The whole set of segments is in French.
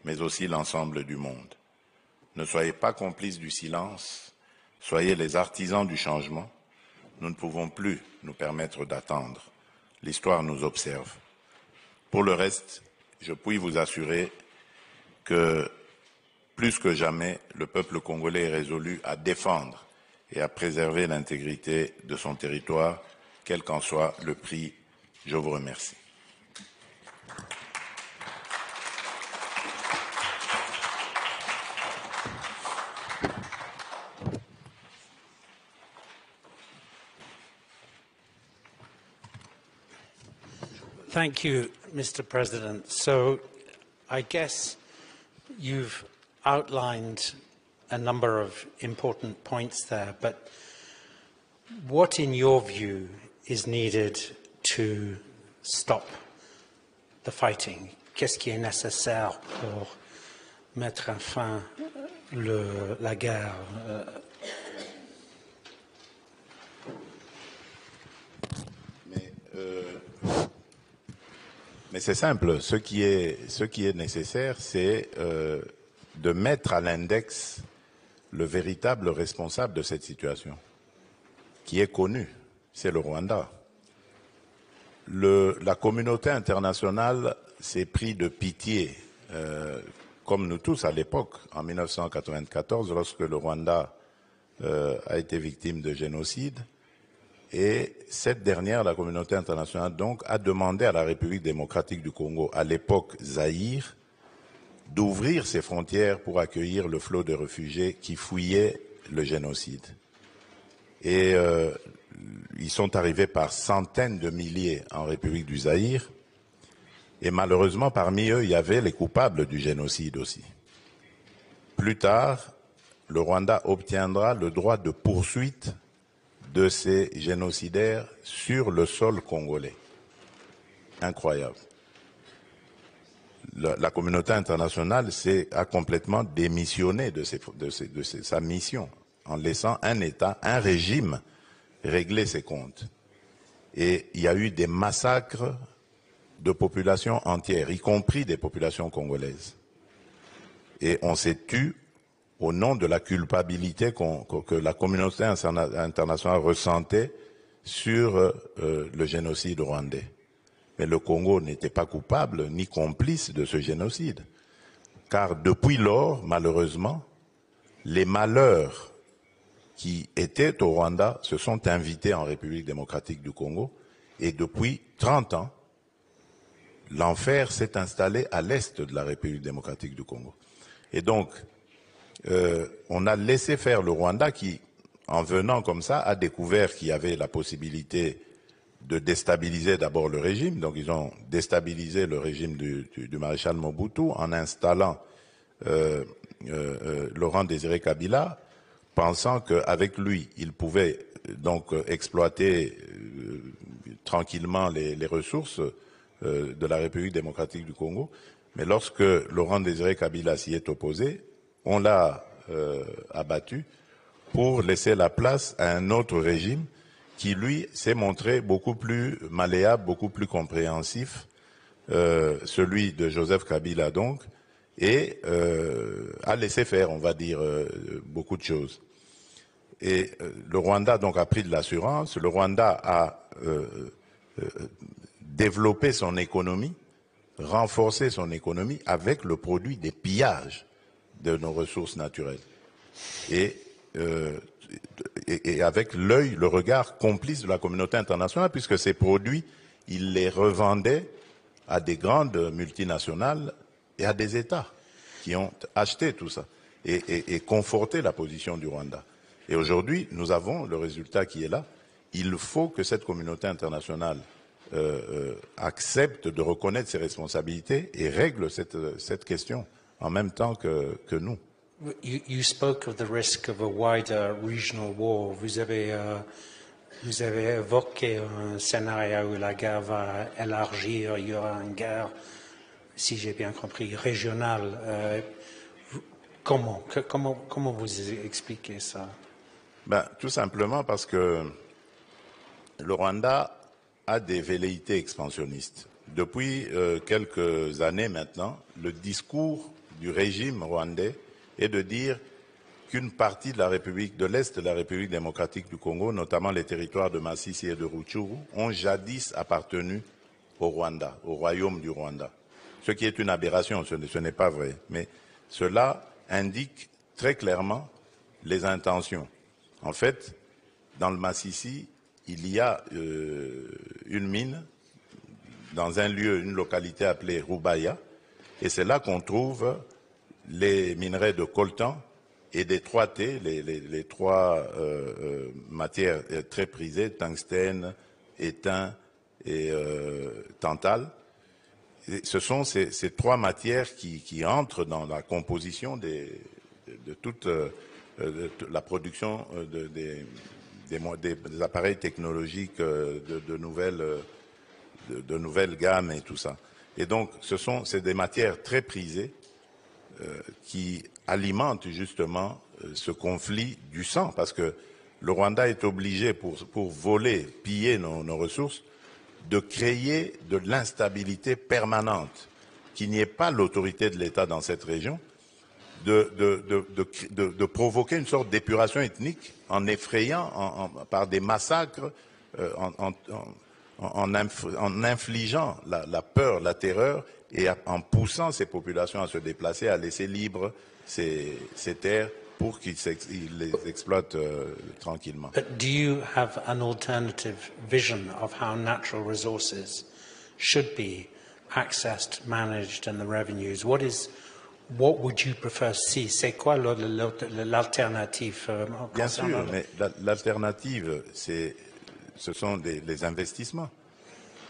mais aussi l'ensemble du monde. Ne soyez pas complices du silence, soyez les artisans du changement. Nous ne pouvons plus nous permettre d'attendre. L'histoire nous observe. Pour le reste, je puis vous assurer que, plus que jamais, le peuple congolais est résolu à défendre et à préserver l'intégrité de son territoire, quel qu'en soit le prix. Je vous remercie. Thank you, Mr. President. So I guess you've outlined a number of important points there, but what, in your view, is needed to stop the fighting? Qu'est-ce qui est nécessaire pour mettre fin la guerre? Mais c'est simple. Ce qui est nécessaire, c'est de mettre à l'index le véritable responsable de cette situation, qui est connu, c'est le Rwanda. La communauté internationale s'est pris de pitié, comme nous tous à l'époque, en 1994, lorsque le Rwanda a été victime de génocide. Et cette dernière, la communauté internationale, donc, a demandé à la République démocratique du Congo, à l'époque Zaïre, d'ouvrir ses frontières pour accueillir le flot de réfugiés qui fouillaient le génocide. Et ils sont arrivés par centaines de milliers en République du Zaïre. Et malheureusement, parmi eux, il y avait les coupables du génocide aussi. Plus tard, le Rwanda obtiendra le droit de poursuite de ces génocidaires sur le sol congolais. Incroyable. La communauté internationale a complètement démissionné de sa mission en laissant un État, un régime régler ses comptes. Et il y a eu des massacres de populations entières, y compris des populations congolaises. Et on s'est tué au nom de la culpabilité que la communauté internationale ressentait sur le génocide rwandais. Mais le Congo n'était pas coupable ni complice de ce génocide. Car depuis lors, malheureusement, les malheurs qui étaient au Rwanda se sont invités en République démocratique du Congo. Et depuis 30 ans, l'enfer s'est installé à l'est de la République démocratique du Congo. Et donc, on a laissé faire le Rwanda qui, en venant comme ça, a découvert qu'il y avait la possibilité de déstabiliser d'abord le régime. Donc ils ont déstabilisé le régime du maréchal Mobutu en installant Laurent Désiré Kabila, pensant qu'avec lui, ils pouvaient donc exploiter tranquillement les ressources de la République démocratique du Congo. Mais lorsque Laurent Désiré Kabila s'y est opposé, on l'a abattu pour laisser la place à un autre régime qui, lui, s'est montré beaucoup plus malléable, beaucoup plus compréhensif, celui de Joseph Kabila donc, et a laissé faire, on va dire, beaucoup de choses. Et le Rwanda donc a pris de l'assurance, le Rwanda a développé son économie, renforcé son économie avec le produit des pillages de nos ressources naturelles. Et avec l'œil, le regard complice de la communauté internationale, puisque ces produits, ils les revendaient à des grandes multinationales et à des États qui ont acheté tout ça et conforté la position du Rwanda. Et aujourd'hui, nous avons le résultat qui est là. Il faut que cette communauté internationale accepte de reconnaître ses responsabilités et règle cette question en même temps que nous. You spoke of the risk of a wider regional war. Vous avez évoqué un scénario où la guerre va élargir, il y aura une guerre, si j'ai bien compris, régionale. Comment vous expliquez ça? Tout simplement parce que le Rwanda a des velléités expansionnistes. Depuis quelques années maintenant, le discours du régime rwandais est de dire qu'une partie de la République de l'Est de la République démocratique du Congo, notamment les territoires de Masisi et de Rutshuru, ont jadis appartenu au Rwanda, au royaume du Rwanda. Ce qui est une aberration, ce n'est pas vrai. Mais cela indique très clairement les intentions. En fait, dans le Masisi, il y a une mine dans un lieu, une localité appelée Rubaya, et c'est là qu'on trouve les minerais de coltan et des 3T, les trois matières très prisées, tungstène, étain et tantal. Et ce sont ces trois matières qui entrent dans la composition de toute la production des appareils technologiques de nouvelles gammes et tout ça. Et donc, c'est des matières très prisées qui alimentent justement ce conflit du sang, parce que le Rwanda est obligé, pour voler, piller nos ressources, de créer de l'instabilité permanente, qu'il n'y ait pas l'autorité de l'État dans cette région, de provoquer une sorte d'épuration ethnique en effrayant par des massacres, en infligeant la peur, la terreur, et en poussant ces populations à se déplacer, à laisser libres ces terres pour qu'ils les exploitent tranquillement. But do you have an alternative vision of how natural resources should be accessed, managed, and the revenues? What would you prefer to see? C'est quoi l'alternative? Bien sûr, mais l'alternative, ce sont les investissements.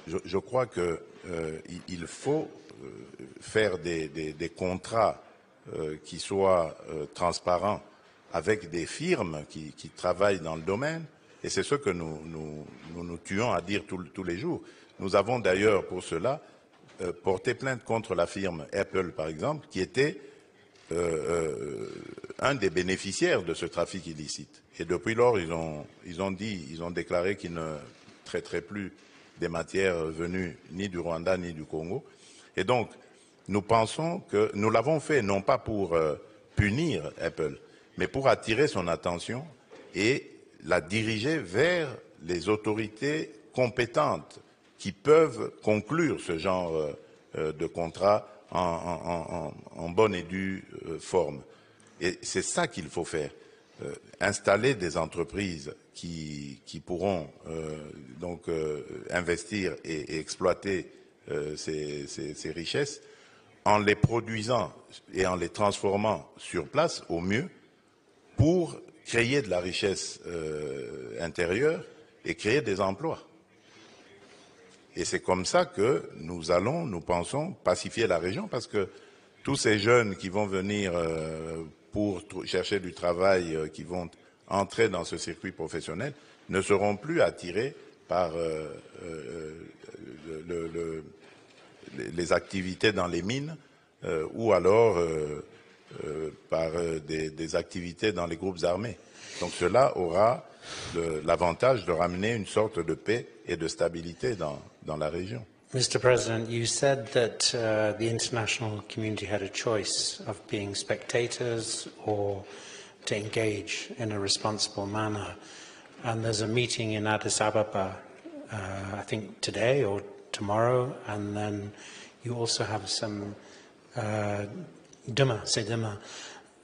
Je crois qu'il faut faire des contrats qui soient transparents avec des firmes qui travaillent dans le domaine, et c'est ce que nous tuons à dire tous les jours. Nous avons d'ailleurs pour cela porté plainte contre la firme Apple, par exemple, qui était un des bénéficiaires de ce trafic illicite. Et depuis lors, ils ont déclaré qu'ils ne traiteraient plus des matières venues ni du Rwanda ni du Congo. Et donc, nous pensons que nous l'avons fait non pas pour punir Apple, mais pour attirer son attention et la diriger vers les autorités compétentes qui peuvent conclure ce genre de contrat en bonne et due forme. Et c'est ça qu'il faut faire. Installer des entreprises qui pourront donc investir et exploiter ces richesses en les produisant et en les transformant sur place au mieux pour créer de la richesse intérieure et créer des emplois. Et c'est comme ça que nous pensons, pacifier la région, parce que tous ces jeunes qui vont venir pour chercher du travail, qui vont entrer dans ce circuit professionnel, ne seront plus attirés par les activités dans les mines ou alors par des activités dans les groupes armés. Donc cela aura l'avantage de ramener une sorte de paix et de stabilité dans la région. Mr. President, you said that the international community had a choice of being spectators or to engage in a responsible manner. And there's a meeting in Addis Ababa, I think today or tomorrow, and then you also have some demain.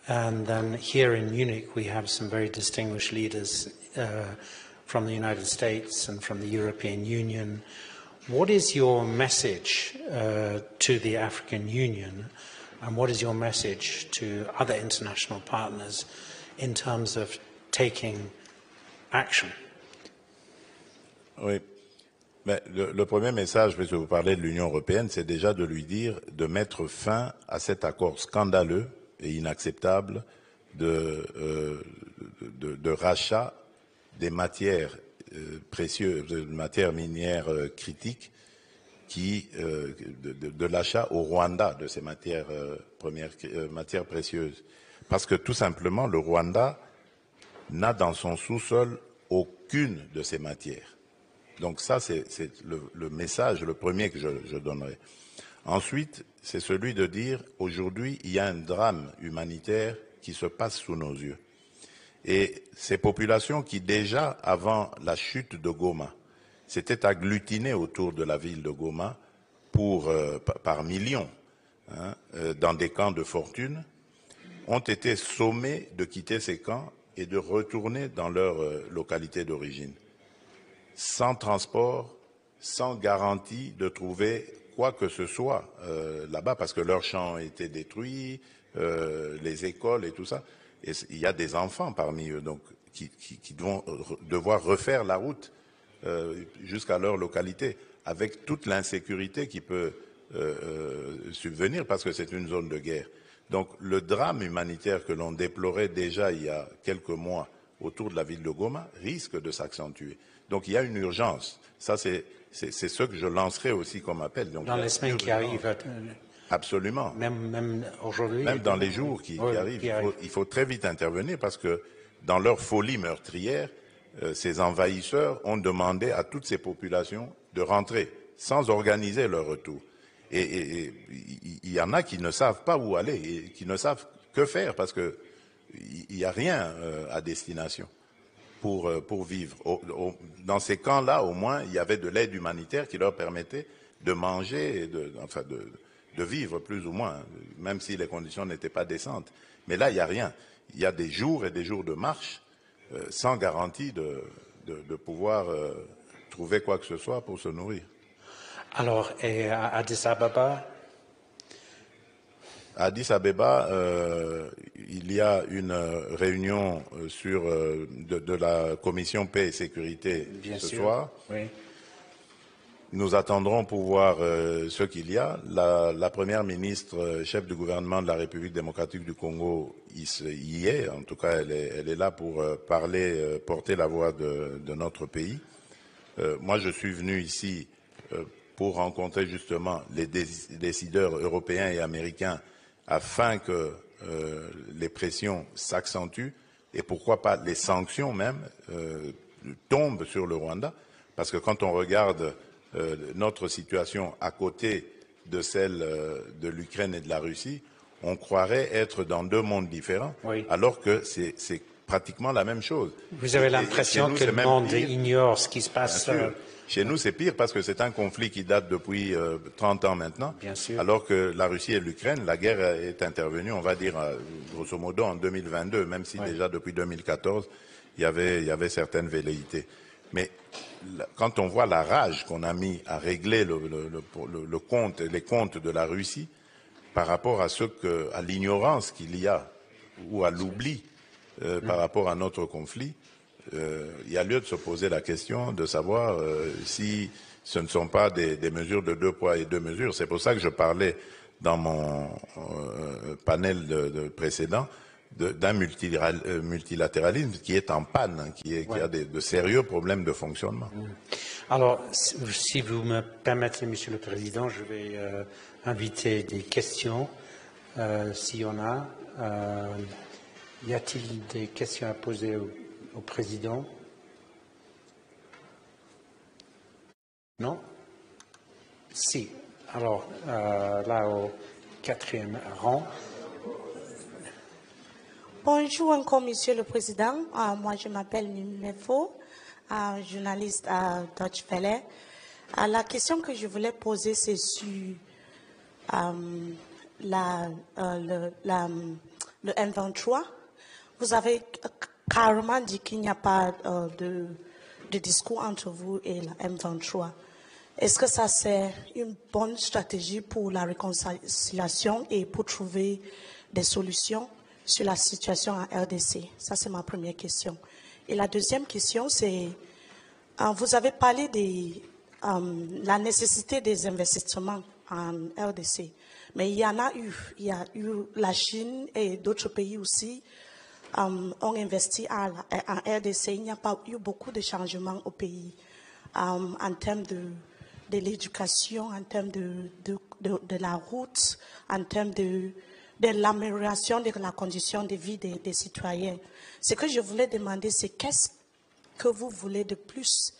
And then here in Munich, we have some very distinguished leaders from the United States and from the European Union. What is your message to the African Union, and what is your message to other international partners in terms of taking action? Oui. Mais le premier message, puisque vous parlez de l'Union européenne, c'est déjà de lui dire de mettre fin à cet accord scandaleux et inacceptable de rachat des matières précieuses, de matières minières critiques, de l'achat au Rwanda de ces matières matières précieuses. Parce que tout simplement, le Rwanda n'a dans son sous-sol aucune de ces matières. Donc ça, c'est le message, le premier que je donnerai. Ensuite, c'est celui de dire, aujourd'hui, il y a un drame humanitaire qui se passe sous nos yeux. Et ces populations qui, déjà, avant la chute de Goma, s'étaient agglutinées autour de la ville de Goma par millions, dans des camps de fortune, ont été sommés de quitter ces camps et de retourner dans leur localité d'origine, sans transport, sans garantie de trouver quoi que ce soit là-bas, parce que leurs champs ont été détruits, les écoles et tout ça. Et il y a des enfants parmi eux donc, qui vont devoir refaire la route jusqu'à leur localité, avec toute l'insécurité qui peut subvenir, parce que c'est une zone de guerre. Donc le drame humanitaire que l'on déplorait déjà il y a quelques mois autour de la ville de Goma risque de s'accentuer. Donc il y a une urgence. Ça, c'est ce que je lancerai aussi comme appel. Donc, dans les semaines qui arrivent. Absolument. Même aujourd'hui. Même dans les jours qui arrivent. Il faut très vite intervenir parce que dans leur folie meurtrière, ces envahisseurs ont demandé à toutes ces populations de rentrer sans organiser leur retour. Et il y en a qui ne savent pas où aller et qui ne savent que faire parce qu'il n'y a rien à destination pour vivre. Dans ces camps-là, au moins, il y avait de l'aide humanitaire qui leur permettait de manger et de vivre plus ou moins, même si les conditions n'étaient pas décentes. Mais là, il n'y a rien. Il y a des jours et des jours de marche sans garantie de pouvoir trouver quoi que ce soit pour se nourrir. Alors, et à Addis Ababa? À Addis Abeba, il y a une réunion de la commission paix et sécurité ce soir. Oui. Nous attendrons pour voir ce qu'il y a. La première ministre, chef du gouvernement de la République démocratique du Congo, y est. En tout cas, elle est là pour porter la voix de notre pays. Moi, je suis venu ici pour rencontrer justement les décideurs européens et américains afin que les pressions s'accentuent et pourquoi pas les sanctions même tombent sur le Rwanda. Parce que quand on regarde notre situation à côté de celle de l'Ukraine et de la Russie, on croirait être dans deux mondes différents, oui, alors que c'est pratiquement la même chose. Vous avez l'impression que le monde ignore ce qui se passe. Chez nous, c'est pire parce que c'est un conflit qui date depuis 30 ans maintenant. Bien sûr. Alors que la Russie et l'Ukraine, la guerre est intervenue, on va dire, grosso modo, en 2022, même si déjà depuis 2014, il y avait certaines velléités. Mais quand on voit la rage qu'on a mis à régler les comptes de la Russie par rapport à l'ignorance qu'il y a ou à l'oubli par rapport à notre conflit, il y a lieu de se poser la question de savoir si ce ne sont pas des mesures de deux poids et deux mesures. C'est pour ça que je parlais dans mon panel précédent d'un multilatéralisme qui est en panne, qui a de sérieux problèmes de fonctionnement. Alors, si vous me permettez, Monsieur le Président, je vais inviter des questions, s'il y en a. Y a-t-il des questions à poser au Président? Non? Si. Alors, là, au quatrième rang. Bonjour encore, Monsieur le Président. Moi, je m'appelle Mimefo, journaliste à Deutsche Welle. La question que je voulais poser, c'est sur le M23. Vous avez carrément dit qu'il n'y a pas de discours entre vous et la M23. Est-ce que ça, c'est une bonne stratégie pour la réconciliation et pour trouver des solutions sur la situation en RDC? Ça, c'est ma première question. Et la deuxième question, c'est, vous avez parlé de la nécessité des investissements en RDC, mais il y en a eu. Il y a eu la Chine et d'autres pays aussi ont investi en RDC. Il n'y a pas eu beaucoup de changements au pays en termes de l'éducation, en termes de la route, en termes de l'amélioration de la condition de vie des citoyens. Ce que je voulais demander, c'est qu'est-ce que vous voulez de plus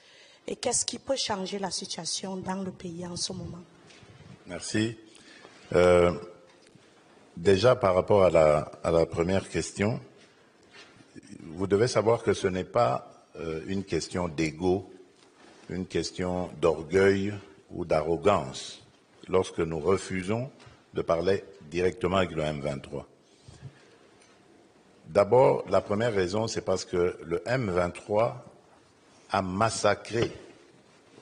et qu'est-ce qui peut changer la situation dans le pays en ce moment? Merci. Déjà, par rapport à la première question, vous devez savoir que ce n'est pas une question d'ego, une question d'orgueil ou d'arrogance lorsque nous refusons de parler directement avec le M23. D'abord, la première raison, c'est parce que le M23 a massacré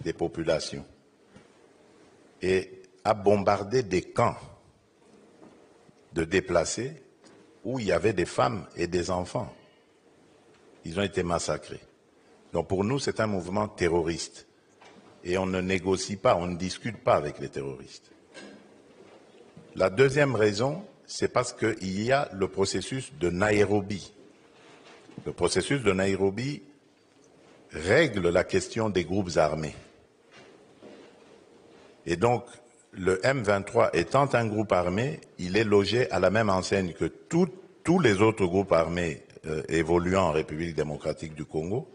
des populations et a bombardé des camps de déplacés où il y avait des femmes et des enfants. Ils ont été massacrés. Donc pour nous, c'est un mouvement terroriste. Et on ne négocie pas, on ne discute pas avec les terroristes. La deuxième raison, c'est parce qu'il y a le processus de Nairobi. Le processus de Nairobi règle la question des groupes armés. Et donc, le M23 étant un groupe armé, il est logé à la même enseigne que tous les autres groupes armés évoluant en République démocratique du Congo,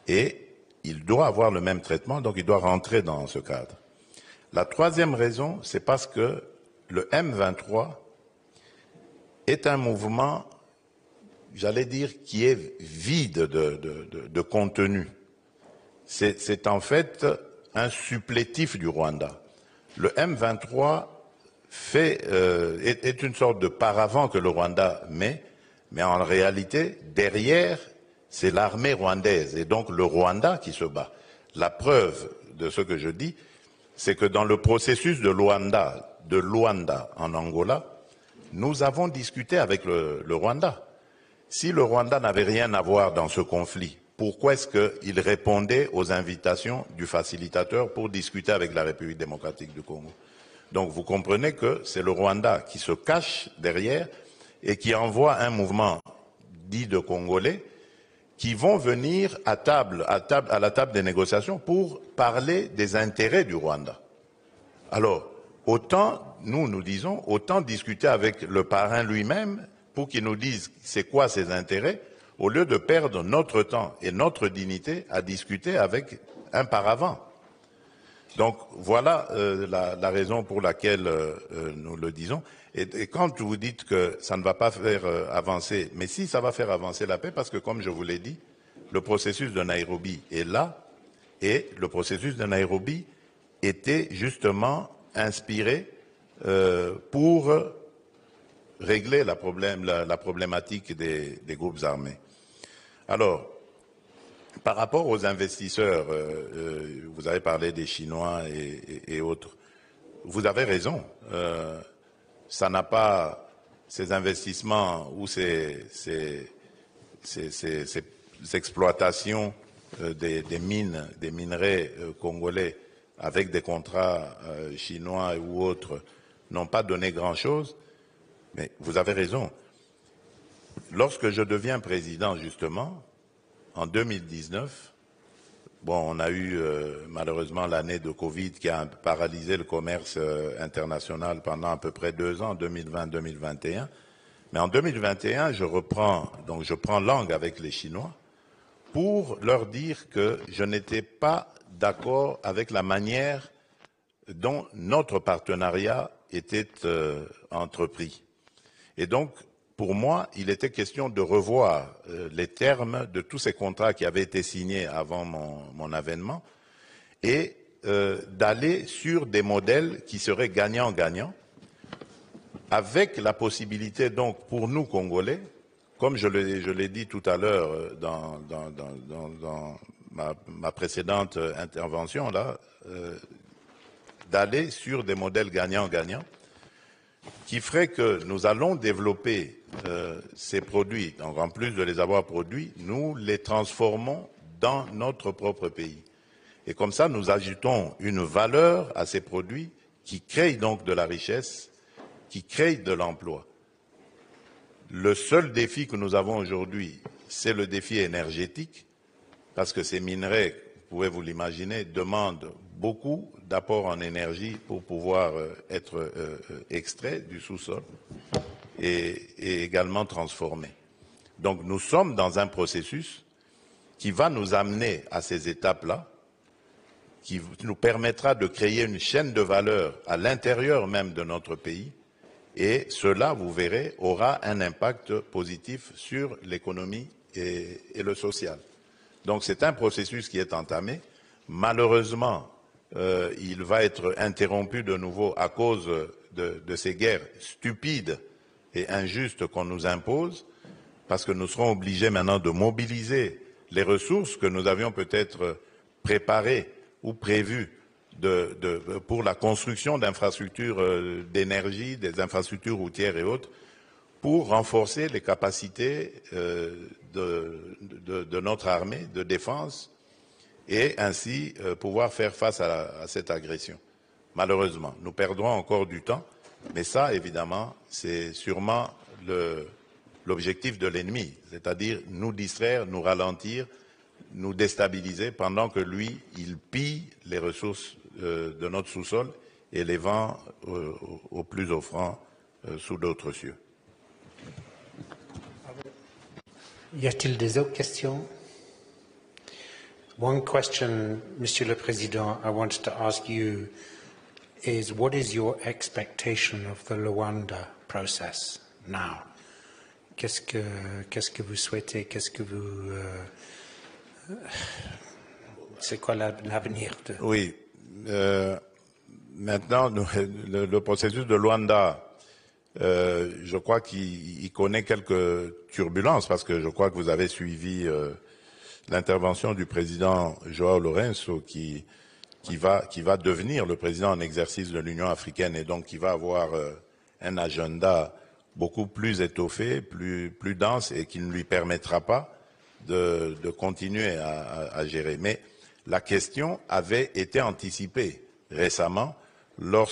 et il doit avoir le même traitement, donc il doit rentrer dans ce cadre. La troisième raison, c'est parce que le M23 est un mouvement, j'allais dire, qui est vide de contenu. C'est en fait un supplétif du Rwanda. Le M23 est une sorte de paravent que le Rwanda met, mais en réalité, derrière, c'est l'armée rwandaise et donc le Rwanda qui se bat. La preuve de ce que je dis, c'est que dans le processus de Luanda en Angola, nous avons discuté avec le Rwanda. Si le Rwanda n'avait rien à voir dans ce conflit, pourquoi est-ce qu'il répondait aux invitations du facilitateur pour discuter avec la République démocratique du Congo? Donc vous comprenez que c'est le Rwanda qui se cache derrière et qui envoie un mouvement dit de Congolais qui vont venir à la table des négociations pour parler des intérêts du Rwanda. Alors, autant, nous disons, autant discuter avec le parrain lui-même pour qu'il nous dise c'est quoi ses intérêts, au lieu de perdre notre temps et notre dignité à discuter avec un paravent. Donc voilà la raison pour laquelle nous le disons. Et quand vous dites que ça ne va pas faire avancer, mais si ça va faire avancer la paix, parce que comme je vous l'ai dit, le processus de Nairobi est là, et le processus de Nairobi était justement inspiré pour régler la problématique des groupes armés. Alors, par rapport aux investisseurs, vous avez parlé des Chinois et autres. Vous avez raison. Ça n'a pas ces investissements ou ces exploitations des mines, des minerais congolais avec des contrats chinois ou autres n'ont pas donné grand-chose. Mais vous avez raison. Lorsque je deviens président, justement, en 2019, bon, on a eu malheureusement l'année de Covid qui a paralysé le commerce international pendant à peu près 2 ans, 2020-2021. Mais en 2021, je prends langue avec les Chinois pour leur dire que je n'étais pas d'accord avec la manière dont notre partenariat était entrepris. Et donc, pour moi, il était question de revoir les termes de tous ces contrats qui avaient été signés avant mon avènement et d'aller sur des modèles qui seraient gagnant-gagnant, avec la possibilité donc pour nous Congolais, comme je l'ai dit tout à l'heure dans ma précédente intervention là, d'aller sur des modèles gagnant-gagnant qui ferait que nous allons développer ces produits. Donc en plus de les avoir produits, nous les transformons dans notre propre pays. Et comme ça, nous ajoutons une valeur à ces produits qui créent donc de la richesse, qui créent de l'emploi. Le seul défi que nous avons aujourd'hui, c'est le défi énergétique, parce que ces minerais, vous pouvez vous l'imaginer, demandent beaucoup d'apports en énergie pour pouvoir être extraits du sous-sol et également transformés. Donc nous sommes dans un processus qui va nous amener à ces étapes-là, qui nous permettra de créer une chaîne de valeur à l'intérieur même de notre pays. Et cela, vous verrez, aura un impact positif sur l'économie et le social. Donc c'est un processus qui est entamé. Malheureusement, il va être interrompu de nouveau à cause de ces guerres stupides et injustes qu'on nous impose, parce que nous serons obligés maintenant de mobiliser les ressources que nous avions peut-être préparées ou prévues pour la construction d'infrastructures d'énergie, des infrastructures routières et autres, pour renforcer les capacités de notre armée de défense et ainsi pouvoir faire face à cette agression. Malheureusement, nous perdrons encore du temps, mais ça, évidemment, c'est sûrement l'objectif de l'ennemi, c'est-à-dire nous distraire, nous ralentir, nous déstabiliser pendant que lui, il pille les ressources de notre sous-sol et les vend au plus offrant sous d'autres cieux. Y a-t-il des autres questions? One question, Monsieur le Président, I wanted to ask you is what is your expectation of the Luanda process now? Qu'est-ce que vous souhaitez? Qu'est-ce que vous... c'est quoi l'avenir de... Oui. Maintenant, le processus de Luanda, je crois qu'il connaît quelques turbulences parce que je crois que vous avez suivi l'intervention du président João Lourenço qui va devenir le président en exercice de l'Union africaine et donc qui va avoir un agenda beaucoup plus étoffé, plus dense et qui ne lui permettra pas de continuer à gérer. Mais la question avait été anticipée récemment lors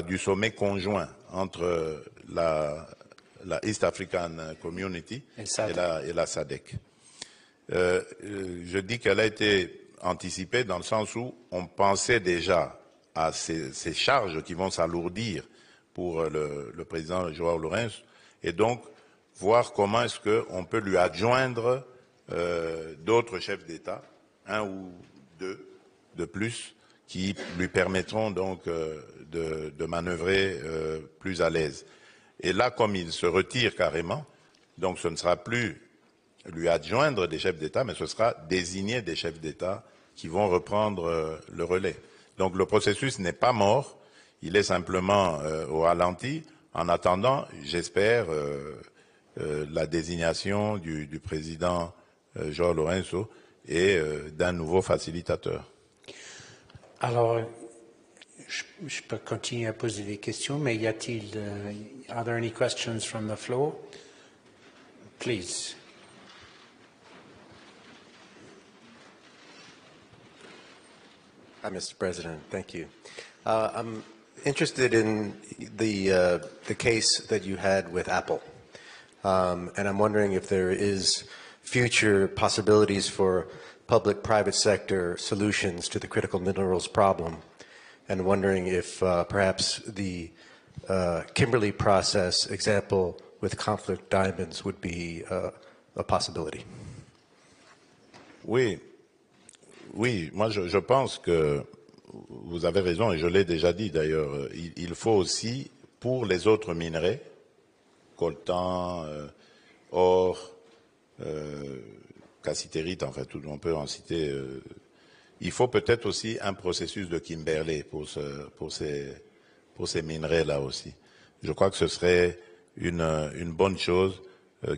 du sommet conjoint entre la East African Community et la SADC. Je dis qu'elle a été anticipée dans le sens où on pensait déjà à ces charges qui vont s'alourdir pour le président João Lourenço et donc voir comment est-ce qu'on peut lui adjoindre d'autres chefs d'État, un ou deux de plus, qui lui permettront donc de manœuvrer plus à l'aise. Et là, comme il se retire carrément, donc ce ne sera plus lui adjoindre des chefs d'État, mais ce sera désigner des chefs d'État qui vont reprendre le relais. Donc le processus n'est pas mort, il est simplement au ralenti. En attendant, j'espère la désignation du président João Lourenço et d'un nouveau facilitateur. Alors, je peux continuer à poser des questions, mais y a-t-il, are there any questions from the floor? Please. Hi, Mr. President. Thank you. I'm interested in the case that you had with Apple, and I'm wondering if there is future possibilities for public-private sector solutions to the critical minerals problem, and wondering if perhaps the Kimberley process example with conflict diamonds would be a possibility. Oui, moi je pense que vous avez raison et je l'ai déjà dit d'ailleurs, il faut aussi pour les autres minerais, coltan, or, cassitérite, en fait, on peut en citer, il faut peut-être aussi un processus de Kimberley pour ces minerais-là aussi. Je crois que ce serait une bonne chose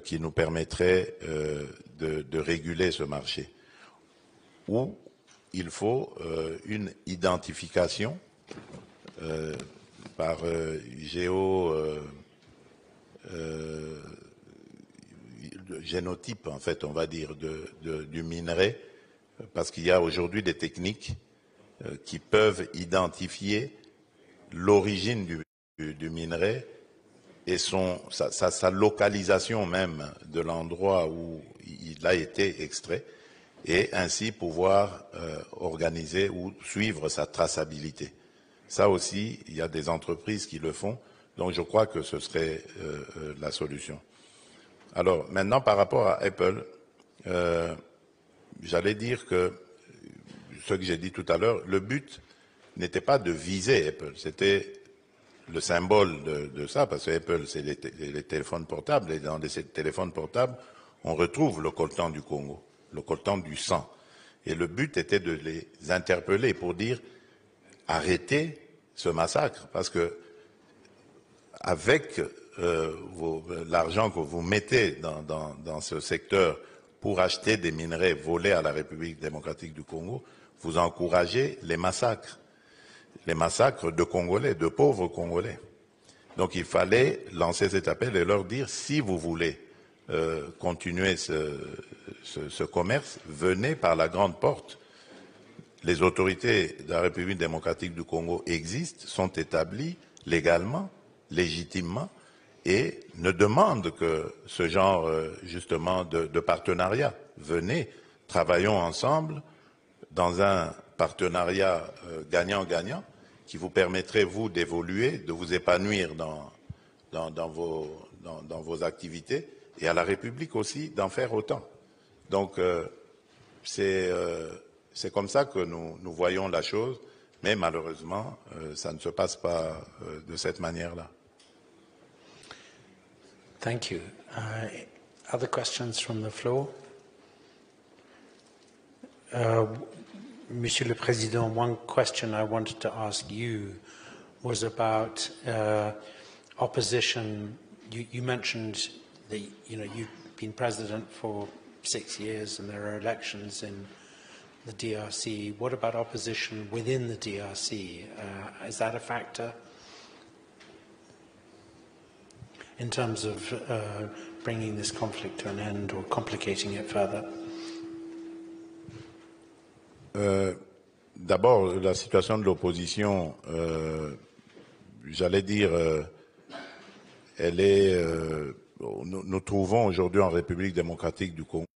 qui nous permettrait de réguler ce marché. Où il faut une identification par génotype, en fait, on va dire, du minerai, parce qu'il y a aujourd'hui des techniques qui peuvent identifier l'origine du minerai et sa localisation même de l'endroit où il a été extrait, et ainsi pouvoir organiser ou suivre sa traçabilité. Ça aussi, il y a des entreprises qui le font, donc je crois que ce serait la solution. Alors, maintenant, par rapport à Apple, j'allais dire que ce que j'ai dit tout à l'heure, le but n'était pas de viser Apple, c'était le symbole de ça, parce que Apple, c'est les téléphones portables, et dans ces téléphones portables, on retrouve le coltan du Congo, le coltan du sang. Et le but était de les interpeller pour dire arrêtez ce massacre, parce que avec l'argent que vous mettez dans ce secteur pour acheter des minerais volés à la République démocratique du Congo, vous encouragez les massacres de Congolais, de pauvres Congolais. Donc il fallait lancer cet appel et leur dire, si vous voulez continuer ce commerce, venez par la grande porte. Les autorités de la République démocratique du Congo existent, sont établies légalement, légitimement, et ne demandent que ce genre justement de partenariat. Venez, travaillons ensemble dans un partenariat gagnant-gagnant qui vous permettrait, vous, d'évoluer, de vous épanouir dans vos activités, et à la République aussi d'en faire autant. Donc, c'est comme ça que nous voyons la chose, mais malheureusement, ça ne se passe pas de cette manière-là. Thank you. Other questions from the floor? Monsieur le Président, one question I wanted to ask you was about opposition. You mentioned that you've been president for 6 years and there are elections in the DRC. What about opposition within the DRC? Is that a factor in terms of bringing this conflict to an end or complicating it further? D'abord, la situation de l'opposition, j'allais dire, elle est. Nous trouvons aujourd'hui en République démocratique du Congo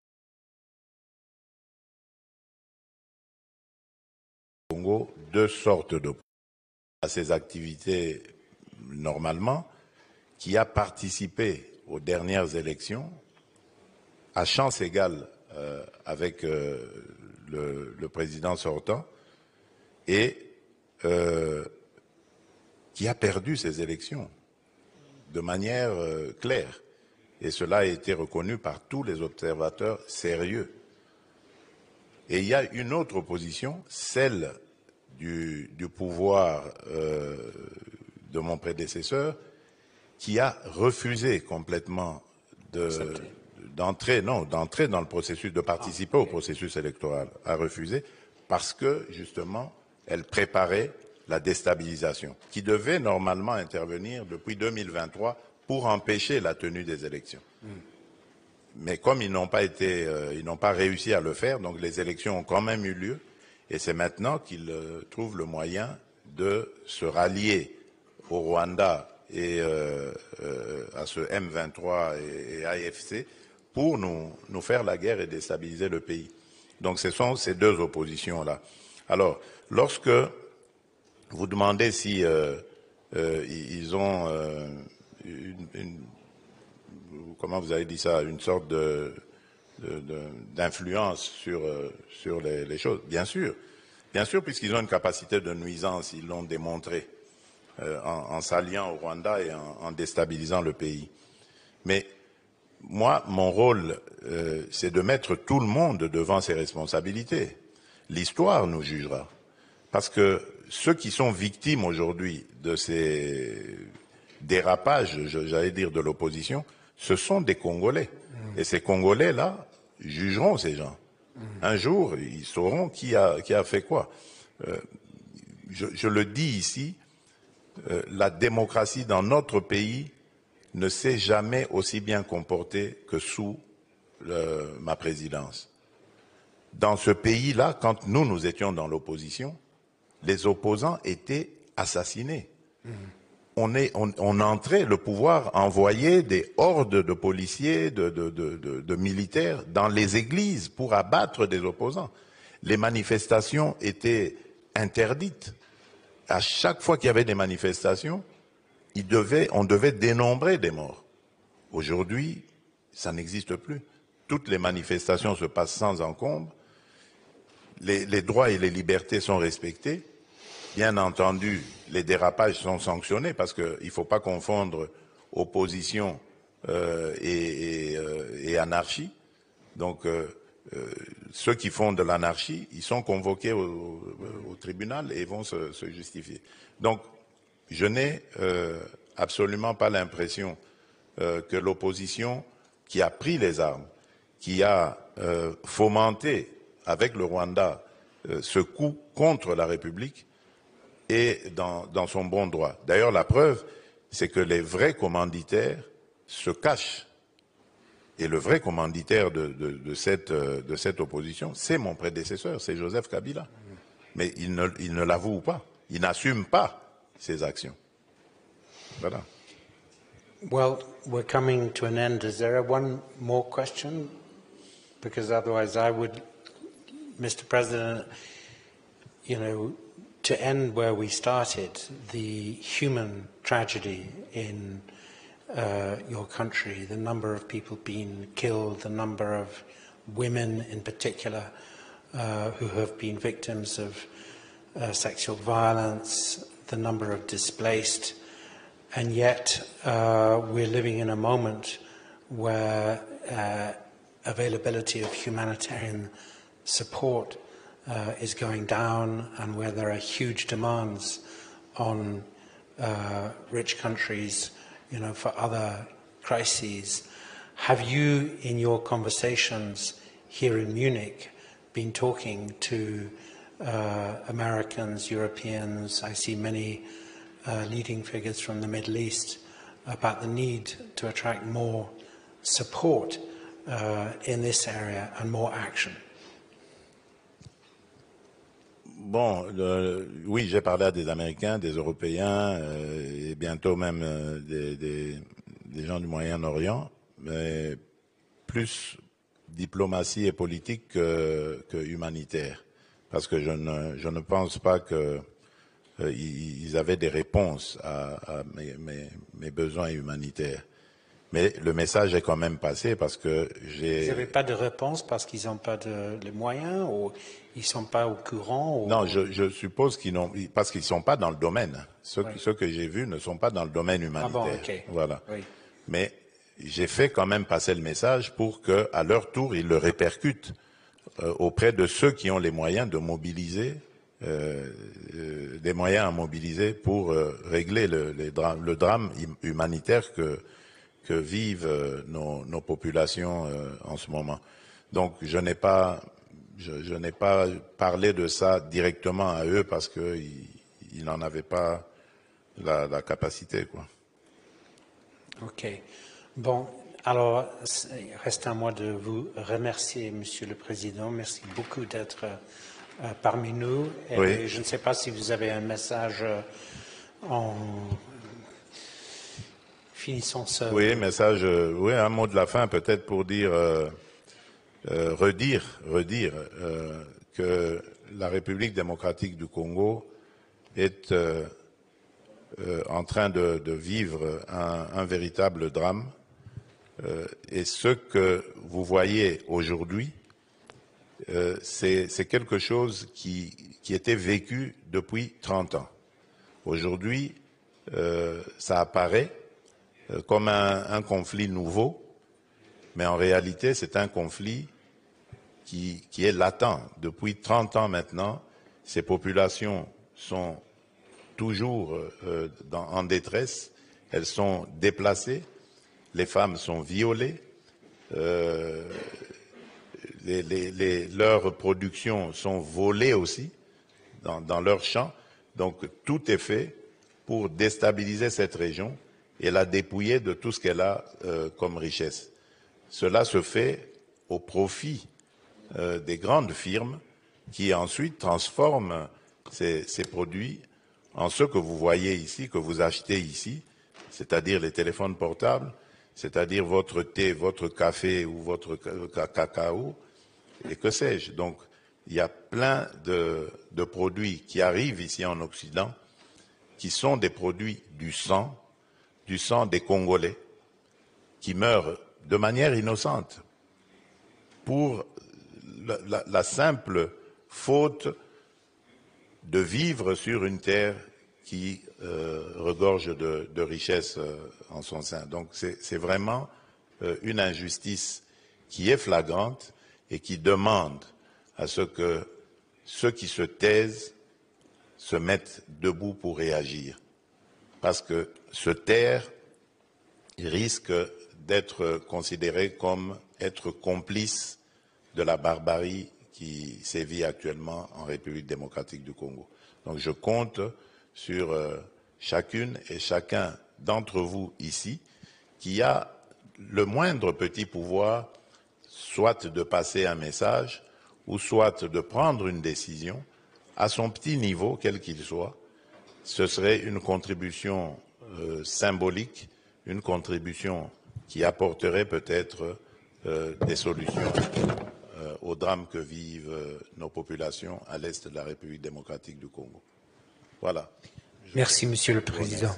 deux sortes d'opposition. À ces activités normalement, qui a participé aux dernières élections à chance égale avec le président sortant et qui a perdu ces élections de manière claire. Et cela a été reconnu par tous les observateurs sérieux. Et il y a une autre opposition, celle du pouvoir de mon prédécesseur, qui a refusé complètement d'entrer dans le processus, de participer au processus électoral, a refusé parce que, justement, elle préparait la déstabilisation, qui devait normalement intervenir depuis 2023 pour empêcher la tenue des élections. Mais comme ils n'ont pas réussi à le faire, donc les élections ont quand même eu lieu, et c'est maintenant qu'ils trouvent le moyen de se rallier au Rwanda et à ce M23 et AFC pour nous faire la guerre et déstabiliser le pays. Donc ce sont ces deux oppositions-là. Alors, lorsque vous demandez si ils ont comment vous avez dit ça, une sorte d'influence sur les choses, bien sûr, puisqu'ils ont une capacité de nuisance, ils l'ont démontré. En s'alliant au Rwanda et en déstabilisant le pays. Mais moi, mon rôle, c'est de mettre tout le monde devant ses responsabilités. L'histoire nous jugera. Parce que ceux qui sont victimes aujourd'hui de ces dérapages, j'allais dire, de l'opposition, ce sont des Congolais. Et ces Congolais-là jugeront ces gens. Un jour, ils sauront qui a fait quoi. Je le dis ici, la démocratie dans notre pays ne s'est jamais aussi bien comportée que sous ma présidence. Dans ce pays-là, quand nous étions dans l'opposition, les opposants étaient assassinés. On entrait, le pouvoir envoyait des hordes de policiers, de militaires dans les églises pour abattre des opposants. Les manifestations étaient interdites. À chaque fois qu'il y avait des manifestations, on devait dénombrer des morts. Aujourd'hui, ça n'existe plus. Toutes les manifestations se passent sans encombre. les droits et les libertés sont respectés. Bien entendu, les dérapages sont sanctionnés parce qu'il ne faut pas confondre opposition et anarchie. Donc, ceux qui font de l'anarchie, ils sont convoqués au tribunal et vont se justifier. Donc, je n'ai absolument pas l'impression que l'opposition qui a pris les armes, qui a fomenté avec le Rwanda ce coup contre la République, est dans son bon droit. D'ailleurs, la preuve, c'est que les vrais commanditaires se cachent. Et le vrai commanditaire de cette opposition, c'est mon prédécesseur, c'est Joseph Kabila. Mais il ne l'avoue pas. Il n'assume pas ses actions. Voilà. Well, we're coming to an end. Is there one more question? Because otherwise I would, Mr. President, you know, to end where we started, the human tragedy in your country, the number of people being killed, the number of women in particular who have been victims of sexual violence, the number of displaced, and yet we're living in a moment where availability of humanitarian support is going down, and where there are huge demands on rich countries, you know, for other crises. Have you, in your conversations here in Munich, been talking to Americans, Europeans? I see many leading figures from the Middle East about the need to attract more support in this area and more action. Bon, oui, j'ai parlé à des Américains, des Européens et bientôt même des gens du Moyen-Orient, mais plus diplomatie et politique que humanitaire, parce que je ne pense pas qu'ils avaient des réponses à mes besoins humanitaires. Mais le message est quand même passé parce que j'ai... Ils n'avaient pas de réponse parce qu'ils n'ont pas les moyens ou ils ne sont pas au courant ou... Non, je suppose qu'ils n'ont... Parce qu'ils ne sont pas dans le domaine. Ceux que j'ai vus ne sont pas dans le domaine humanitaire. Ah bon, okay. Voilà. Oui. Mais j'ai fait quand même passer le message pour qu'à leur tour, ils le répercutent auprès de ceux qui ont les moyens de mobiliser, des moyens à mobiliser pour régler le drame humanitaire que vivent nos populations en ce moment. Donc je n'ai pas parlé de ça directement à eux parce qu'ils n'en avaient pas la capacité, quoi. Ok. Bon, alors, il reste à moi de vous remercier, Monsieur le Président. Merci beaucoup d'être parmi nous. Et oui. Je ne sais pas si vous avez un message en finissant ce... Oui, message, oui, un mot de la fin peut-être pour dire, redire que la République démocratique du Congo est en train de vivre un véritable drame. Et ce que vous voyez aujourd'hui, c'est quelque chose qui était vécu depuis 30 ans. Aujourd'hui, ça apparaît comme un conflit nouveau, mais en réalité, c'est un conflit qui est latent. Depuis 30 ans maintenant, ces populations sont toujours en détresse, elles sont déplacées, les femmes sont violées, leurs productions sont volées aussi dans leurs champs. Donc tout est fait pour déstabiliser cette région et la dépouiller de tout ce qu'elle a comme richesse. Cela se fait au profit des grandes firmes qui ensuite transforment ces produits en ce que vous voyez ici, que vous achetez ici, c'est-à-dire les téléphones portables, c'est-à-dire votre thé, votre café ou votre cacao, et que sais-je. Donc, il y a plein de produits qui arrivent ici en Occident, qui sont des produits du sang des Congolais, qui meurent de manière innocente, pour la simple faute de vivre sur une terre qui regorge de richesses en son sein. Donc c'est vraiment une injustice qui est flagrante et qui demande à ce que ceux qui se taisent se mettent debout pour réagir. Parce que se taire risque d'être considéré comme être complice de la barbarie qui sévit actuellement en République démocratique du Congo. Donc je compte sur chacune et chacun d'entre vous ici qui a le moindre petit pouvoir, soit de passer un message ou soit de prendre une décision à son petit niveau, quel qu'il soit. Ce serait une contribution symbolique, une contribution qui apporterait peut-être des solutions au drame que vivent nos populations à l'est de la République démocratique du Congo. Voilà. Merci, Monsieur le Président.